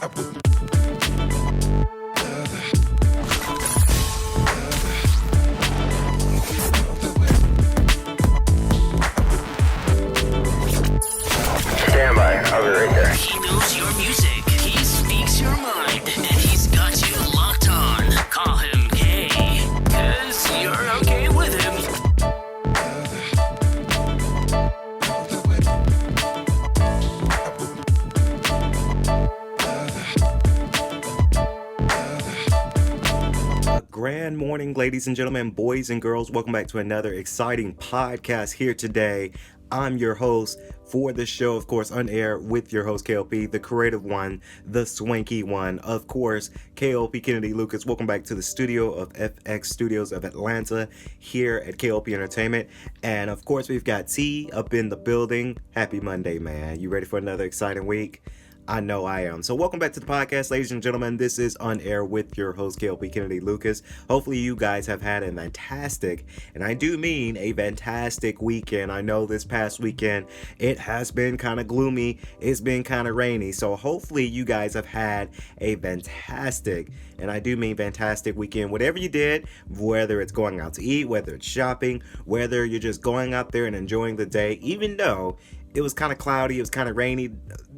Stand by, I'll be right there. He knows your music, he speaks your mind, and he's got you locked on. Call him K, cause you're okay with him. Grand morning, ladies and gentlemen, boys and girls. Welcome back to another exciting podcast here today. I'm your host for the show, of course, on air with your host, K.L.P, the creative one, the swanky one, of course, K.L.P Kennedy Lucas. Welcome back to the studio of FX Studios of Atlanta here at K.L.P Entertainment. And of course, we've got T up in the building. Happy Monday, man. You ready for another exciting week? I know I am. So welcome back to the podcast, ladies and gentlemen. This is On Air with your host, K.L.P Kennedy Lucas. Hopefully you guys have had a fantastic, and I do mean a fantastic weekend. I know this past weekend, it has been kind of gloomy. It's been kind of rainy. So hopefully you guys have had a fantastic, and I do mean fantastic weekend. Whatever you did, whether it's going out to eat, whether it's shopping, whether you're just going out there and enjoying the day, even though it was kind of cloudy, it was kind of rainy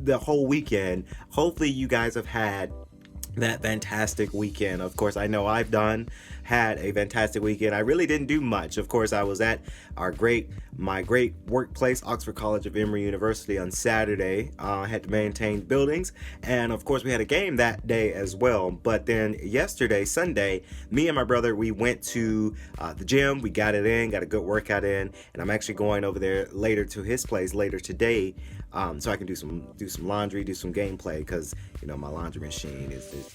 the whole weekend. Hopefully you guys have had that fantastic weekend. Of course, I know I've had a fantastic weekend. I really didn't do much. Of course, I was at my great workplace, Oxford College of Emory University, on Saturday. I had to maintain buildings, and of course we had a game that day as well. But then yesterday, Sunday, me and my brother, we went to the gym. We got a good workout in, and I'm actually going over there later to his place later today, so I can do some laundry, do some gameplay, because my laundry machine is just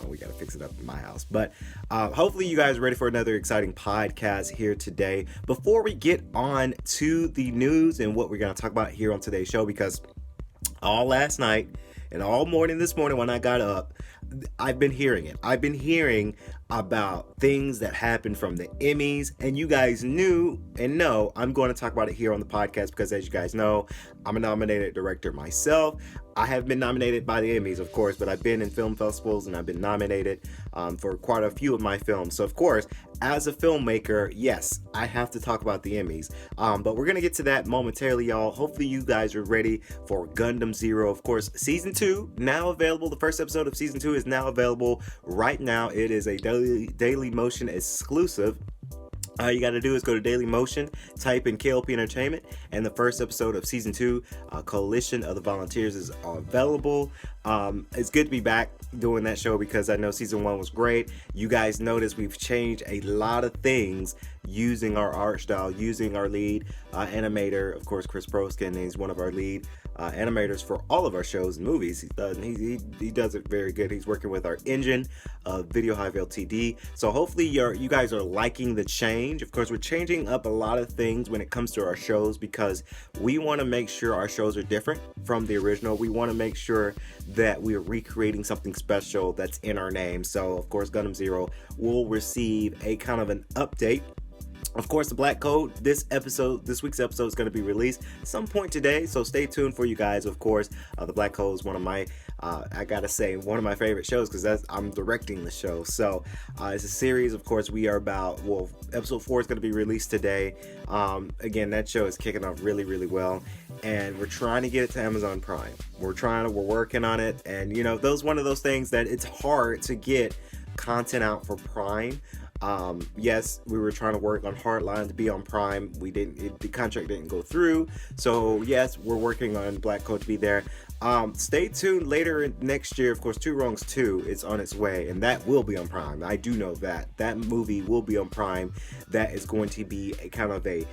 we got to fix it up in my house. But hopefully you guys are ready for another exciting podcast here today. Before we get on to the news and what we're going to talk about here on today's show, because all last night and all morning this morning when I got up, I've been hearing it. I've been hearing about things that happened from the Emmys, and you guys knew and know I'm going to talk about it here on the podcast because, as you guys know, I'm a nominated director myself. I have been nominated by the Emmys, of course, but I've been in film festivals and I've been nominated for quite a few of my films. So, of course, as a filmmaker, yes, I have to talk about the Emmys. But we're going to get to that momentarily, y'all. Hopefully you guys are ready for Gundam Zero. Of course, Season 2 now available. The first episode of Season 2 is now available right now. It is a Daily Motion exclusive. All you got to do is go to Daily Motion, type in K.L.P Entertainment, and the first episode of Season 2, Coalition of the Volunteers, is available. It's good to be back doing that show because I know Season 1 was great. You guys notice we've changed a lot of things using our art style, using our lead animator, of course, Chris Proskin. He's one of our lead animators for all of our shows and movies. He does it very good. He's working with our engine, Video Hive Ltd. So hopefully you guys are liking the change. Of course, we're changing up a lot of things when it comes to our shows because we want to make sure our shows are different from the original. We want to make sure that we are recreating something special that's in our name. So, of course, Gundam Zero will receive a kind of an update. Of course, the Black Code, this week's episode is going to be released some point today, so stay tuned for you guys. Of course, the Black Code is one of my, I gotta say, one of my favorite shows because I'm directing the show. So it's a series. Of course, we are episode 4 is going to be released today. Again, that show is kicking off really, really well, and we're trying to get it to Amazon Prime. We're working on it, and one of those things that it's hard to get content out for Prime. Yes, we were trying to work on Hardline to be on Prime. The contract didn't go through. So yes, we're working on Black Code to be there. Stay tuned later next year. Of course, Two Wrongs 2 is on its way, and that will be on Prime. I do know that movie will be on Prime. That is going to be a kind of a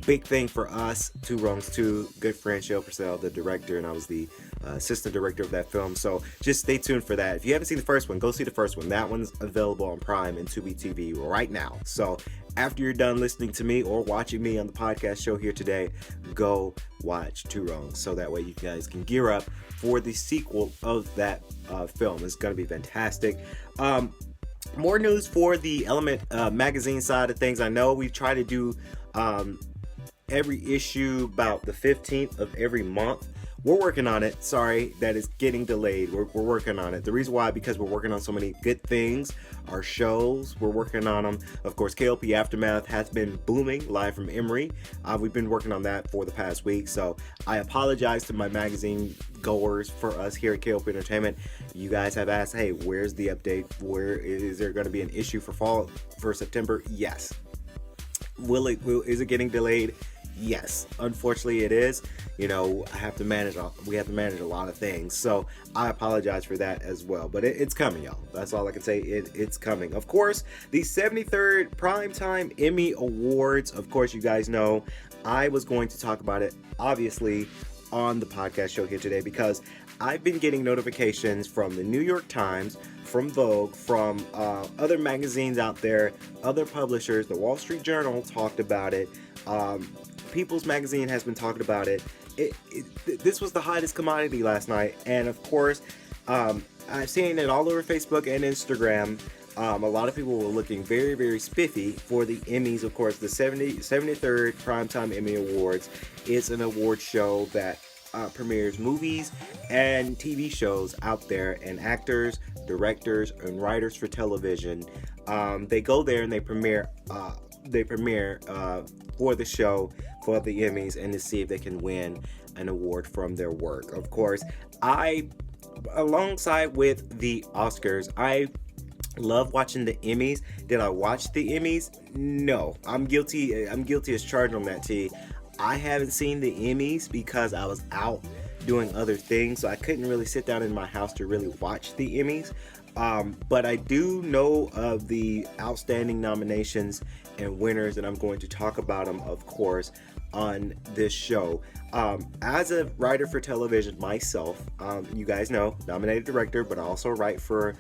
big thing for us. Two Wrongs 2, good friend Shale Purcell, the director, and I was the assistant director of that film. So just stay tuned for that. If you haven't seen the first one, go see the first one. That one's available on Prime and Tubi TV right now. So after you're done listening to me or watching me on the podcast show here today, go watch Two Wrongs so that way you guys can gear up for the sequel of that film. It's going to be fantastic. More news for the Element magazine side of things. I know we try to do every issue about the 15th of every month. we're working on it. Sorry that it's getting delayed. We're working on it. The reason why, because we're working on so many good things. Our shows, we're working on them. Of course, K.L.P Aftermath has been booming live from Emory. We've been working on that for the past week. So I apologize to my magazine goers for us here at K.L.P Entertainment. You guys have asked, hey, where's the update? Where is there going to be an issue for September? Yes. Is it getting delayed? Yes, unfortunately it is. We have to manage a lot of things, so I apologize for that as well, but it's coming, y'all. That's all I can say. It's coming. Of course, the 73rd Primetime Emmy Awards. Of course, you guys know I was going to talk about it, obviously, on the podcast show here today, because I've been getting notifications from the New York Times, from Vogue, from other magazines out there, other publishers. The Wall Street Journal talked about it. People's Magazine has been talking about it. This was the hottest commodity last night, and of course, I've seen it all over Facebook and Instagram. A lot of people were looking very, very spiffy for the Emmys. Of course, the 73rd Primetime Emmy Awards is an award show that premieres movies and TV shows out there, and actors, directors, and writers for television. They go there and they premiere for the show, for the Emmys, and to see if they can win an award from their work. Of course, alongside with the Oscars, I love watching the Emmys. Did I watch the Emmys? No. I'm guilty as charged on that, T. I haven't seen the Emmys because I was out doing other things, so I couldn't really sit down in my house to really watch the Emmys. But I do know of the outstanding nominations and winners, and I'm going to talk about them, of course, on this show. As a writer for television myself, you guys know, nominated director, but I also write for,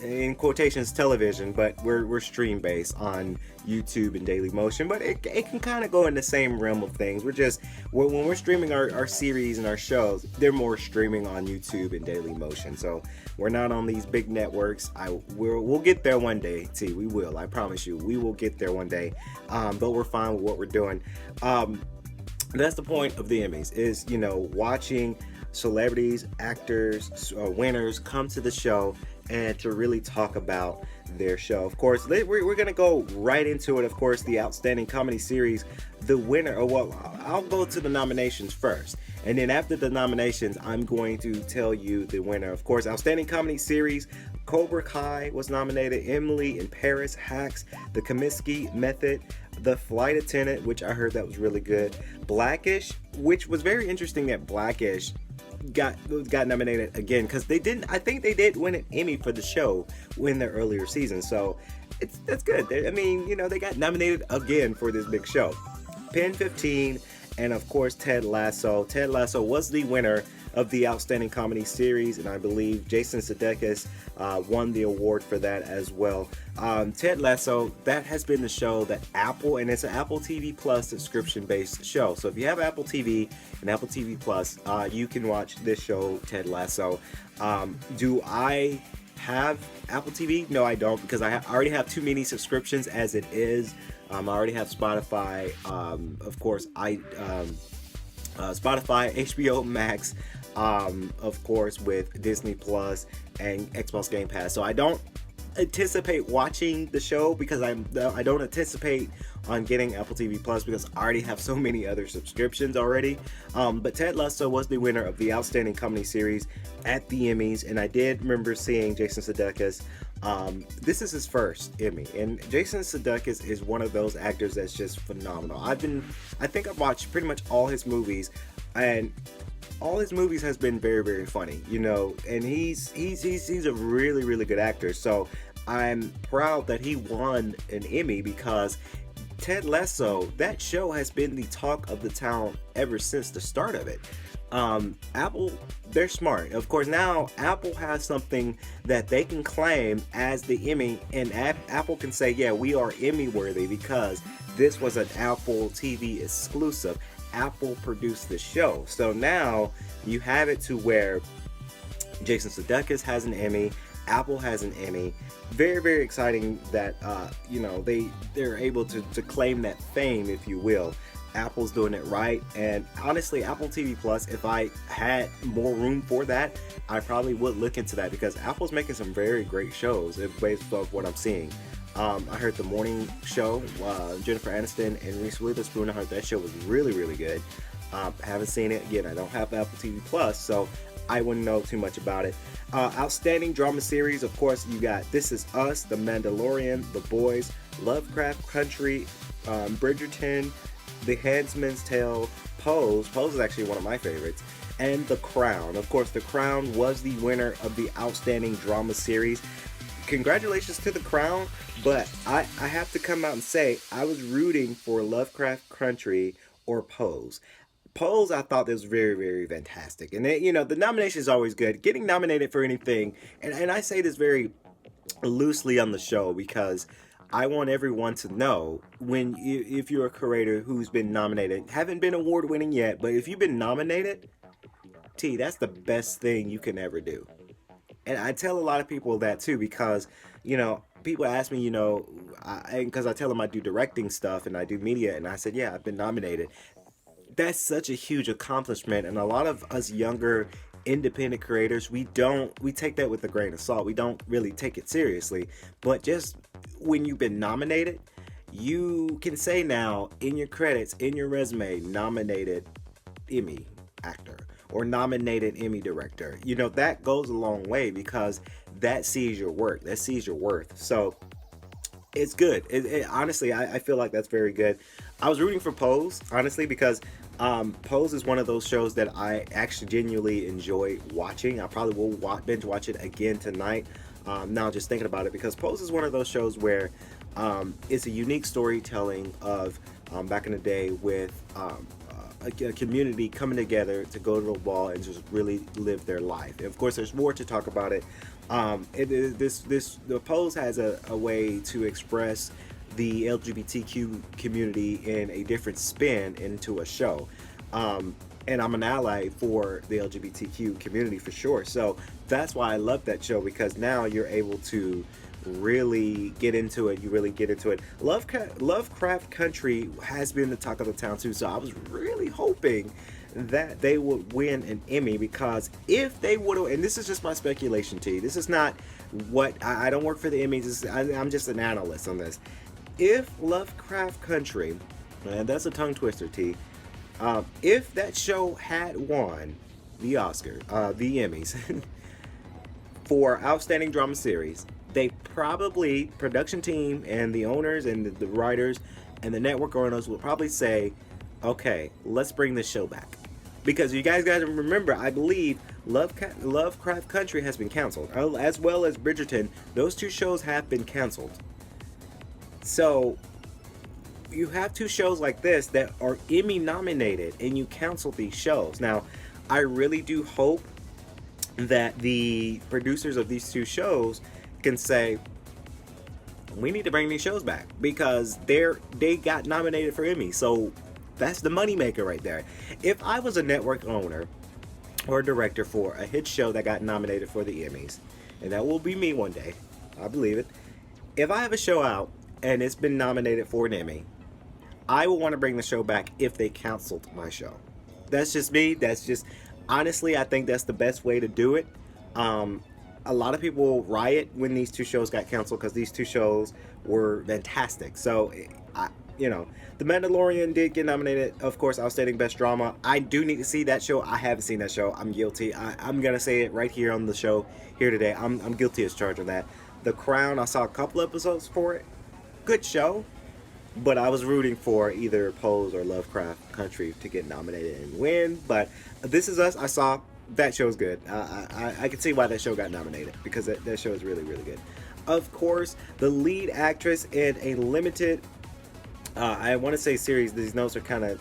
in quotations, television, but we're stream based on YouTube and Daily Motion, but it can kind of go in the same realm of things. When we're streaming our series and our shows, they're more streaming on YouTube and Daily Motion, so we're not on these big networks. We'll get there one day, T. We will. I promise you, we will get there one day. But we're fine with what we're doing. That's the point of the Emmys, is watching celebrities, actors, winners come to the show and to really talk about their show. Of course, we're going to go right into it. Of course, the Outstanding Comedy Series, the winner, I'll go to the nominations first. And then after the nominations, I'm going to tell you the winner. Of course, Outstanding Comedy Series, Cobra Kai was nominated, Emily in Paris, Hacks, The Comiskey Method, The Flight Attendant, which I heard that was really good, Blackish, which was very interesting that Blackish got nominated again, because I think they did win an Emmy for the show in their earlier season, so that's good. They got nominated again for this big show. Pen 15, and of course Ted Lasso. Ted Lasso was the winner of the Outstanding Comedy Series, and I believe Jason Sudeikis won the award for that as well. Ted Lasso, that has been the show that Apple, and it's an Apple TV Plus subscription-based show. So if you have Apple TV and Apple TV Plus, you can watch this show, Ted Lasso. Do I have Apple TV? No, I don't, because I already have too many subscriptions as it is. I already have Spotify, of course, Spotify, HBO Max, of course, with Disney Plus and Xbox Game Pass. So I don't anticipate watching the show, because I don't anticipate on getting Apple TV Plus, because I already have so many other subscriptions already. But Ted Lasso was the winner of the Outstanding Comedy Series at the Emmys, and I did remember seeing Jason Sudeikis. This is his first Emmy, and Jason Sudeikis is one of those actors that's just phenomenal. I think I've watched pretty much all his movies, and all his movies has been very, very funny, and he's a really, really good actor. So I'm proud that he won an Emmy, because Ted Lasso, that show has been the talk of the town ever since the start of it. Apple, they're smart. Of course, now Apple has something that they can claim as the Emmy, and Apple can say, yeah, we are Emmy worthy because this was an Apple TV exclusive. Apple produced the show. So now you have it to where Jason Sudeikis has an Emmy, Apple has an Emmy. Very, very exciting that they're able to claim that fame, if you will, Apple's doing it right. And honestly, Apple TV Plus, if I had more room for that, I probably would look into that, because Apple's making some very great shows based off what I'm seeing. I heard the morning show, Jennifer Aniston and Reese Witherspoon. I heard that show was really, really good. Haven't seen it again. I don't have Apple TV Plus, so I wouldn't know too much about it. Outstanding drama series, of course, you got This Is Us, The Mandalorian, The Boys, Lovecraft Country, Bridgerton, The Handmaid's Tale, Pose. Pose is actually one of my favorites. And The Crown. Of course, The Crown was the winner of the Outstanding Drama Series. Congratulations to The Crown, but I have to come out and say I was rooting for Lovecraft Country or Pose. Pose, I thought this was very, very fantastic. And then, the nomination is always good. Getting nominated for anything, and I say this very loosely on the show because I want everyone to know, if you're a creator who's been nominated, haven't been award winning yet, but if you've been nominated, that's the best thing you can ever do. And I tell a lot of people that too, because, people ask me, because I tell them I do directing stuff and I do media, and I said, yeah, I've been nominated. That's such a huge accomplishment, and a lot of us younger independent creators, we take that with a grain of salt. We don't really take it seriously. But just when you've been nominated, you can say now in your credits, in your resume, nominated Emmy actor or nominated Emmy director. That goes a long way, because that sees your work, that sees your worth. So it's good. Honestly, I feel like that's very good. I was rooting for Pose, honestly, because Pose is one of those shows that I actually genuinely enjoy watching. I probably will binge watch it again tonight. Now just thinking about it, because Pose is one of those shows where it's a unique storytelling of back in the day with a community coming together to go to a ball and just really live their life. And of course, there's more to talk about it. The Pose has a way to express the LGBTQ community in a different spin into a show. And I'm an ally for the LGBTQ community for sure. So that's why I love that show, because now you're able to really get into it. You really get into it. Lovecraft Country has been the talk of the town too. So I was really hoping that they would win an Emmy, because if they would have, and this is just my speculation, T. This is not what I don't work for the Emmys. I'm just an analyst on this. If Lovecraft Country, and that's a tongue twister, T. If that show had won the Emmys for Outstanding Drama Series, they probably, production team and the owners and the writers and the network owners will probably say, okay, let's bring this show back. Because you guys got to remember, I believe Lovecraft Country has been canceled, as well as Bridgerton. Those two shows have been canceled. So you have two shows like this that are Emmy nominated, and you cancel these shows. Now, I really do hope that the producers of these two shows can say, we need to bring these shows back, because they got nominated for Emmy. So that's the moneymaker right there. If I was a network owner or a director for a hit show that got nominated for the Emmys, and that will be me one day, I believe it. If I have a show out and it's been nominated for an Emmy, I will want to bring the show back if they canceled my show. That's just me. That's just, honestly, I think that's the best way to do it. A lot of people riot when these two shows got canceled, because these two shows were fantastic. So, The Mandalorian did get nominated, of course, Outstanding Best Drama. I do need to see that show. I haven't seen that show. I'm guilty. I'm going to say it right here on the show here today. I'm guilty as charged of that. The Crown, I saw a couple episodes for it. Good show. But I was rooting for either Pose or Lovecraft Country to get nominated and win. But This Is Us, I saw. That show's good. I can see why that show got nominated, because that show is really, really good. Of course, the lead actress in a limited, I want to say series. These notes are kind of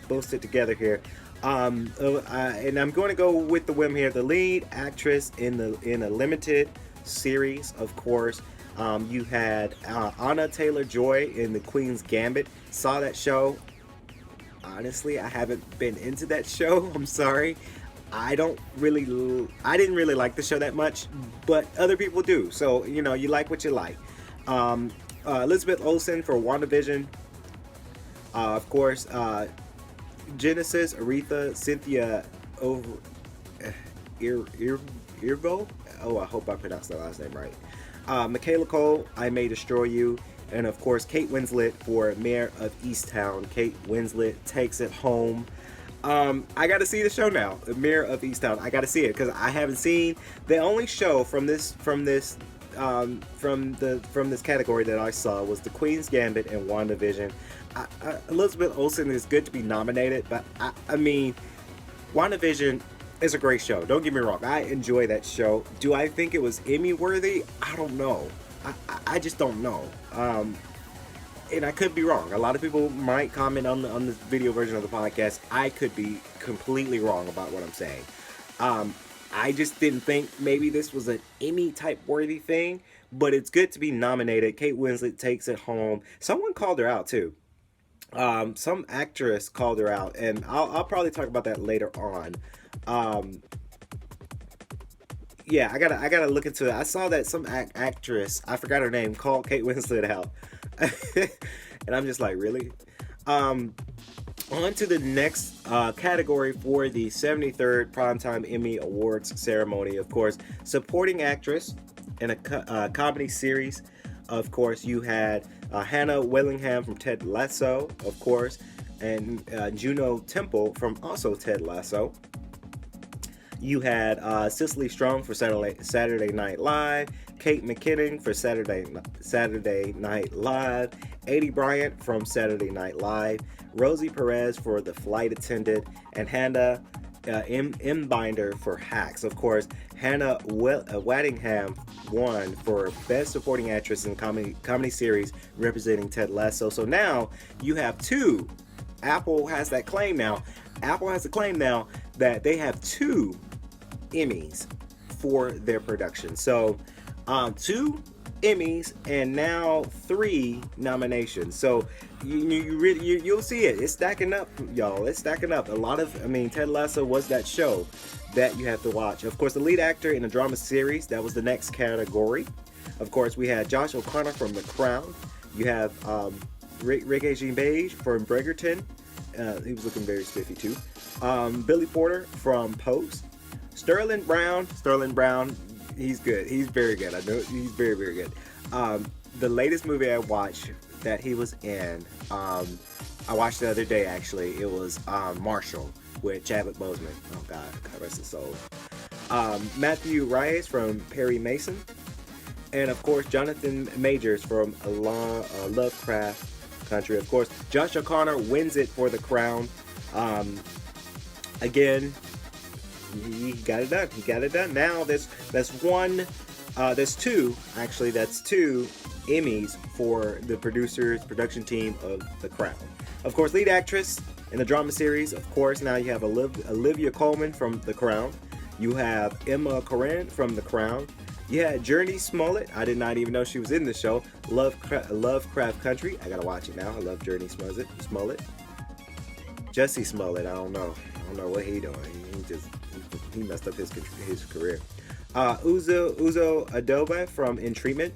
boosted together here. And I'm going to go with the whim here. The lead actress in a limited series, of course. You had Anna Taylor-Joy in The Queen's Gambit. Saw that show. Honestly, I haven't been into that show. I'm sorry. I didn't really like the show that much, but other people do. So, you like what you like. Elizabeth Olsen for WandaVision. Of course, Genesis, Aretha, Cynthia over Irvo. Oh, I hope I pronounced the last name right. Michaela Cole, I May Destroy You. And of course, Kate Winslet for Mayor of Easttown. Kate Winslet takes it home. I got to see the show now, the Mayor of Easttown. I got to see it because I haven't seen the only show from this category that I saw was The Queen's Gambit and WandaVision. Elizabeth Olsen is good to be nominated, but I mean, WandaVision is a great show. Don't get me wrong. I enjoy that show. Do I think it was Emmy worthy? I don't know. I just don't know. And I could be wrong. A lot of people might comment on this video version of the podcast. I could be completely wrong about what I'm saying. I just didn't think maybe this was an Emmy type worthy thing, but it's good to be nominated. Kate Winslet takes it home. Someone called her out too. Some actress called her out, and I'll probably talk about that later on. Yeah, I gotta look into it. I saw that some actress, I forgot her name, called Kate Winslet out. And I'm just like, really? On to the next category for the 73rd Primetime Emmy Awards ceremony. Of course, supporting actress in a comedy series. Of course, you had Hannah Willingham from Ted Lasso, of course, and Juno Temple from also Ted Lasso. You had Cicely Strong for Saturday Night Live, Kate McKinnon for Saturday Night Live, Aidy Bryant from Saturday Night Live, Rosie Perez for The Flight Attendant, and Hannah M. Binder for Hacks. Of course, Hannah Waddingham won for Best Supporting Actress in Comedy Series representing Ted Lasso. So now you have two. Apple has that claim now. Apple has the claim now that they have two Emmys for their production. So two Emmys and now 3 nominations. So you'll see it. It's stacking up, y'all. It's stacking up. A lot of, Ted Lasso was that show that you have to watch. Of course, the lead actor in a drama series, that was the next category. Of course, we had Josh O'Connor from The Crown. You have Regé Beige from Bridgerton. He was looking very spiffy too. Billy Porter from Pose. Sterling Brown, he's good. He's very good. I know he's very, very good. The latest movie I watched that he was in, I watched the other day actually. It was Marshall with Chadwick Boseman. Oh God rest his soul. Matthew Reyes from Perry Mason, and of course Jonathan Majors from Lovecraft Country. Of course, Josh O'Connor wins it for The Crown. Again, he got it done. He got it done. Now there's two Emmys for the production team of The Crown. Of course, lead actress in the drama series. Of course, now you have Olivia Colman from The Crown. You have Emma Corrin from The Crown. You had Journey Smollett. I did not even know she was in the show. Lovecraft Country. I gotta watch it now. I love Journey Smollett. Jussie Smollett. I don't know what he doing. He messed up his career. Uzo Adoba from In Treatment.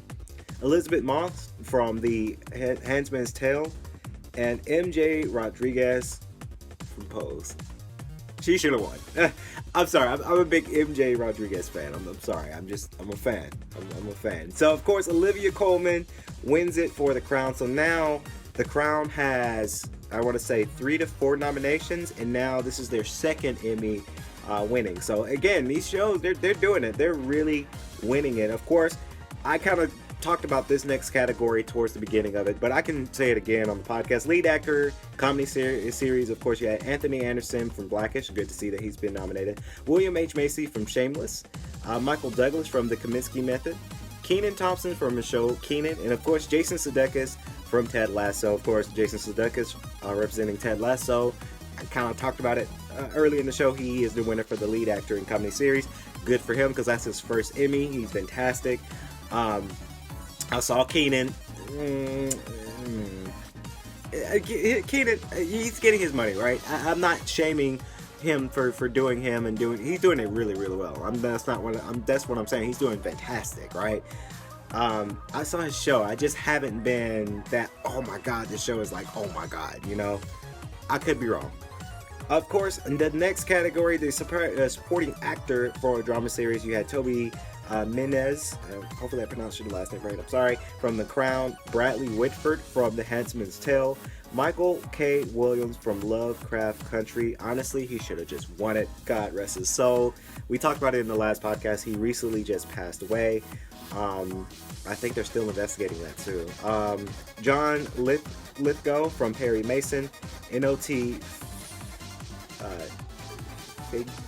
Elizabeth Moss from The Handmaid's Tale, and MJ Rodriguez from Pose. She should have won. I'm sorry. I'm a big MJ Rodriguez fan. I'm sorry. I'm a fan. I'm a fan. So of course Olivia Colman wins it for The Crown. So now The Crown has, I want to say, 3 to 4 nominations, and now this is their second Emmy winning. So again, these shows, they're doing it. They're really winning it. Of course, I kind of talked about this next category towards the beginning of it, but I can say it again on the podcast. Lead actor, comedy series, of course, you had Anthony Anderson from Blackish. Good to see that he's been nominated. William H. Macy from Shameless. Michael Douglas from The Kominsky Method. Kenan Thompson from the show Kenan. And of course, Jason Sudeikis from Ted Lasso. Of course, Jason Sudeikis representing Ted Lasso. I kind of talked about it early in the show. He is the winner for the lead actor in comedy series. Good for him because that's his first Emmy. He's fantastic. I saw Kenan. Kenan, he's getting his money, right? I'm not shaming him for doing him and he's doing it really, really well. That's what I'm saying. He's doing fantastic, right? I saw his show. I just haven't been that, oh my God, this show is like, oh my God, you know? I could be wrong. Of course, in the next category, the supporting actor for a drama series, you had Toby Menez, hopefully I pronounced your last name right, I'm sorry, from The Crown, Bradley Whitford from The Handmaid's Tale, Michael K. Williams from Lovecraft Country. Honestly, he should have just won it. God rest his soul. We talked about it in the last podcast. He recently just passed away. I think they're still investigating that too. John Lithgow from Perry Mason, N.O.T.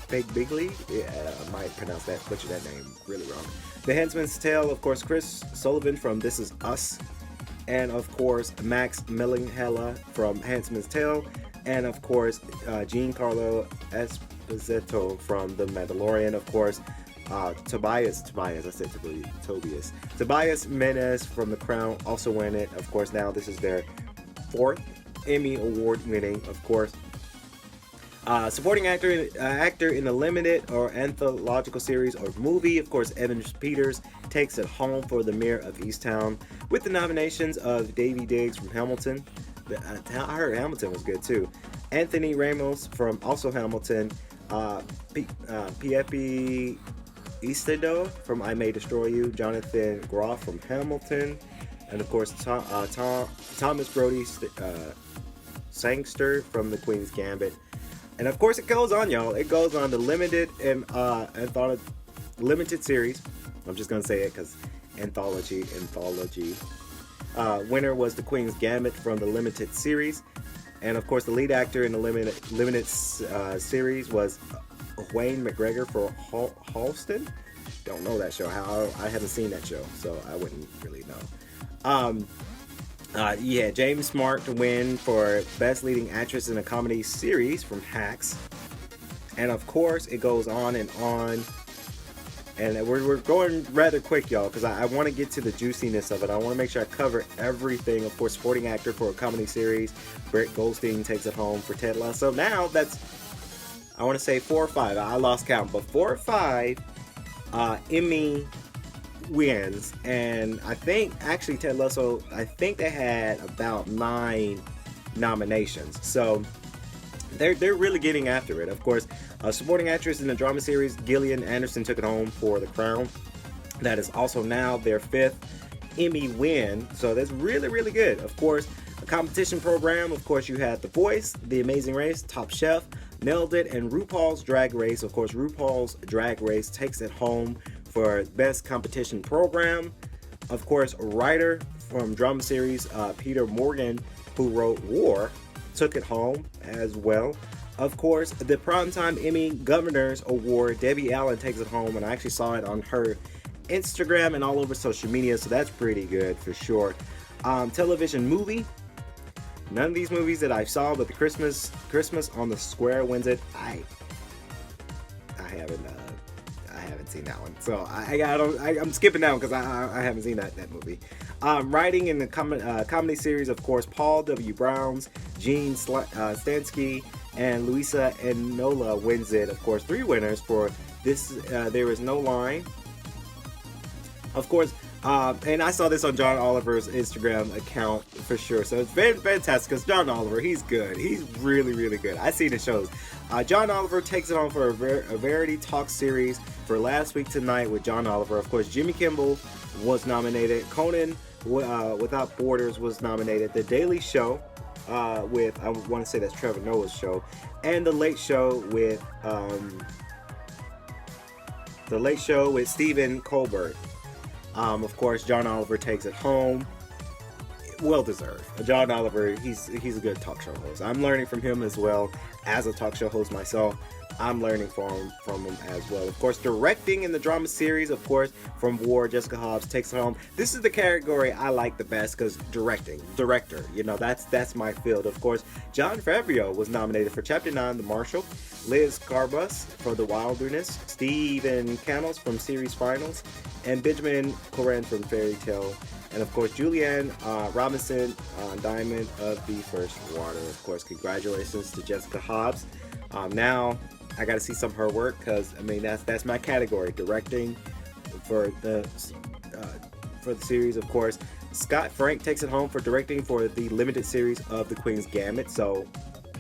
Big Bigley. Yeah, I might butcher that name really wrong. The Handmaid's Tale, of course, Chris Sullivan from This Is Us. And of course, Max Millingella from Handmaid's Tale. And of course, Giancarlo Esposito from The Mandalorian. Of course, Tobias Menez from The Crown also won it. Of course, now this is their 4th Emmy Award winning, of course. Supporting actor in a limited or anthological series or movie, of course, Evan Peters takes it home for The Mayor of Easttown, with the nominations of Davy Diggs from Hamilton. I heard Hamilton was good too. Anthony Ramos from also Hamilton. K.L.P from I May Destroy You. Jonathan Groff from Hamilton. And of course, Thomas Brody Sangster from The Queen's Gambit. And of course, it goes on, y'all. It goes on the limited and limited series. I'm just gonna say it because anthology. Winner was The Queen's Gambit from the limited series, and of course, the lead actor in the limited series was Wayne McGregor for Halston. Don't know that show. I haven't seen that show, so I wouldn't really know. James Smart to win for Best Leading Actress in a Comedy Series from Hacks. And of course, it goes on and on. And we're going rather quick, y'all, because I want to get to the juiciness of it. I want to make sure I cover everything. Of course, supporting actor for a comedy series, Brett Goldstein takes it home for Ted Lasso. Now, that's, I want to say 4 or 5. I lost count, but 4 or 5 Emmy wins. And I think, actually, Ted Lasso, I think they had about 9 nominations. So they're really getting after it. Of course, supporting actress in the drama series, Gillian Anderson took it home for The Crown. That is also now their 5th Emmy win. So that's really, really good. Of course, a competition program. Of course, you had The Voice, The Amazing Race, Top Chef, Nailed It, and RuPaul's Drag Race. Of course, RuPaul's Drag Race takes it home for Best Competition Program. Of course, writer from drama series, Peter Morgan, who wrote War, took it home as well. Of course, the Primetime Emmy Governors Award, Debbie Allen takes it home, and I actually saw it on her Instagram and all over social media, so that's pretty good for sure. Television movie, none of these movies that I saw, but the Christmas on the Square wins it. I haven't seen that one, so I'm skipping that one because I haven't seen that movie. Writing in the comedy series, of course, Paul W. Brown's, Gene Stansky, and Luisa Enola wins it. Of course, 3 winners for this. There Is No Line. Of course, and I saw this on John Oliver's Instagram account for sure. So it's very fantastic because John Oliver, he's good. He's really, really good. I see the shows. John Oliver takes it on for a Variety Talk series for Last Week Tonight with John Oliver. Of course, Jimmy Kimmel was nominated. Conan Without Borders was nominated. The Daily Show with, I want to say that's Trevor Noah's show, and The Late Show with Stephen Colbert. Of course, John Oliver takes it home. Well deserved. John Oliver, he's a good talk show host. I'm learning from him as well as a talk show host myself. I'm learning from him as well. Of course, directing in the drama series, of course, from War, Jessica Hobbs takes it home. This is the category I like the best because director, you know, that's my field. Of course, John Favreau was nominated for Chapter 9, The Marshal, Liz Carbus for The Wilderness, Stephen Cannels from Series Finals, and Benjamin Coran from Fairy Tale. And of course, Julianne Robinson, Diamond of the First Water. Of course, congratulations to Jessica Hobbs. Now, I got to see some of her work because, I mean, that's my category, directing for for the series, of course. Scott Frank takes it home for directing for the limited series of The Queen's Gambit. So,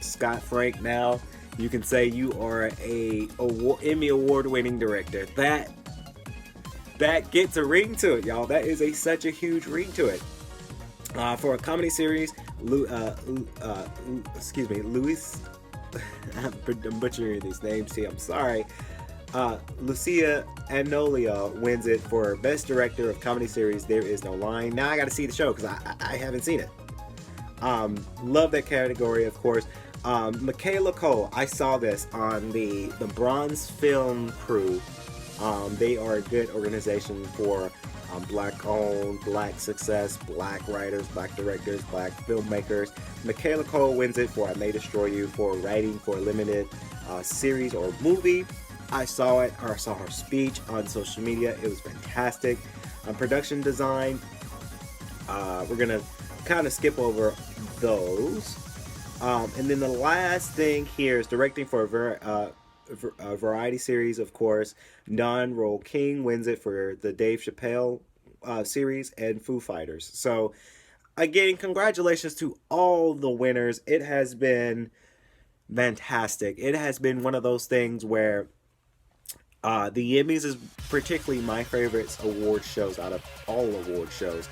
Scott Frank, now you can say you are a Emmy Award-winning director. That gets a ring to it, y'all. That is such a huge ring to it. For a comedy series, Louis, I'm butchering these names here, I'm sorry. Lucia Anolia wins it for Best Director of Comedy Series, There Is No Line. Now I gotta see the show because I haven't seen it. Love that category, of course. Michaela Cole, I saw this on the Bronze Film Crew. They are a good organization for Black-owned, Black success, Black writers, Black directors, Black filmmakers. Michaela Cole wins it for I May Destroy You for writing for a limited series or movie. I saw her speech on social media. It was fantastic. Production design, we're going to kind of skip over those. And then the last thing here is directing for a variety series, of course. Don Roll King wins it for the Dave Chappelle series and Foo Fighters. So, again, congratulations to all the winners. It has been fantastic. It has been one of those things where the Emmys is particularly my favorite award shows out of all award shows,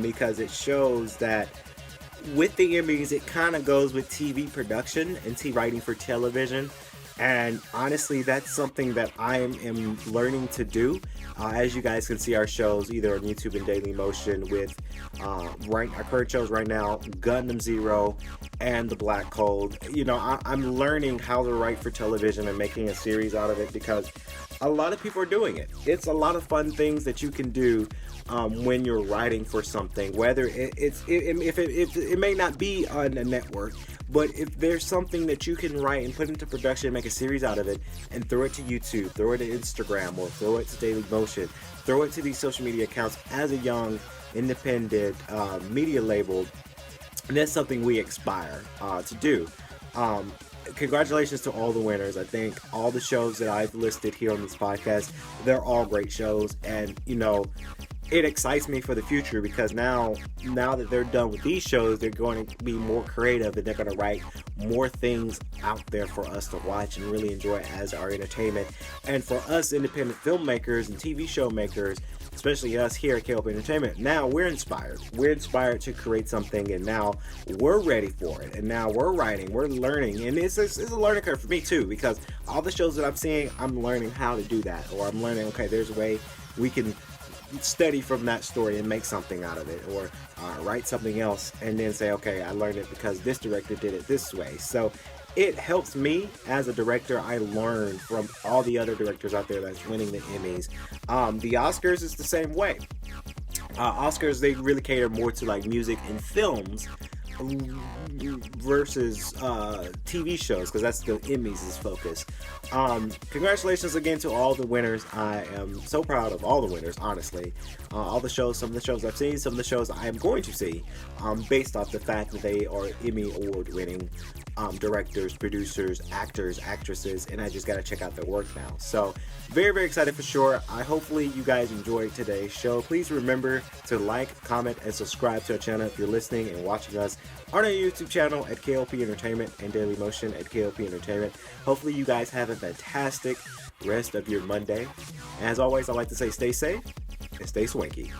because it shows that with the Emmys, it kind of goes with TV production and writing for television. And honestly, that's something that I am learning to do. As you guys can see our shows either on YouTube and Daily Motion with our current shows right now, Gundam Zero and The Black Cold. You know, I'm learning how to write for television and making a series out of it because a lot of people are doing it. It's a lot of fun things that you can do when you're writing for something, whether it may not be on a network, but if there's something that you can write and put into production, make a series out of it, and throw it to YouTube, throw it to Instagram, or throw it to Daily Motion, throw it to these social media accounts as a young, independent media label, that's something we aspire to do. Congratulations to all the winners. I think all the shows that I've listed here on this podcast, they're all great shows, and you know, it excites me for the future because now that they're done with these shows, they're going to be more creative and they're going to write more things out there for us to watch and really enjoy as our entertainment. And for us independent filmmakers and TV show makers, especially us here at K.L.P Entertainment, now we're inspired. We're inspired to create something, and now we're ready for it. And now we're writing, we're learning, and it's a learning curve for me too, because all the shows that I'm seeing, I'm learning how to do that, or I'm learning, okay, there's a way we can study from that story and make something out of it, or write something else and then say, okay, I learned it because this director did it this way. So it helps me as a director. I learn from all the other directors out there that's winning the Emmys. The Oscars is the same way. Oscars, they really cater more to like music and films versus TV shows, because that's the Emmys' focus. Congratulations again to all the winners. I am so proud of all the winners, honestly. All the shows, some of the shows I've seen, some of the shows I am going to see, based off the fact that they are Emmy Award winning directors, producers, actors, actresses, and I just got to check out their work now. So very, very excited for sure. Hopefully you guys enjoyed today's show. Please remember to like, comment, and subscribe to our channel if you're listening and watching us on our YouTube channel at K.L.P Entertainment and Daily Motion at K.L.P Entertainment. Hopefully you guys have a fantastic rest of your Monday. As always, I like to say stay safe and stay swanky.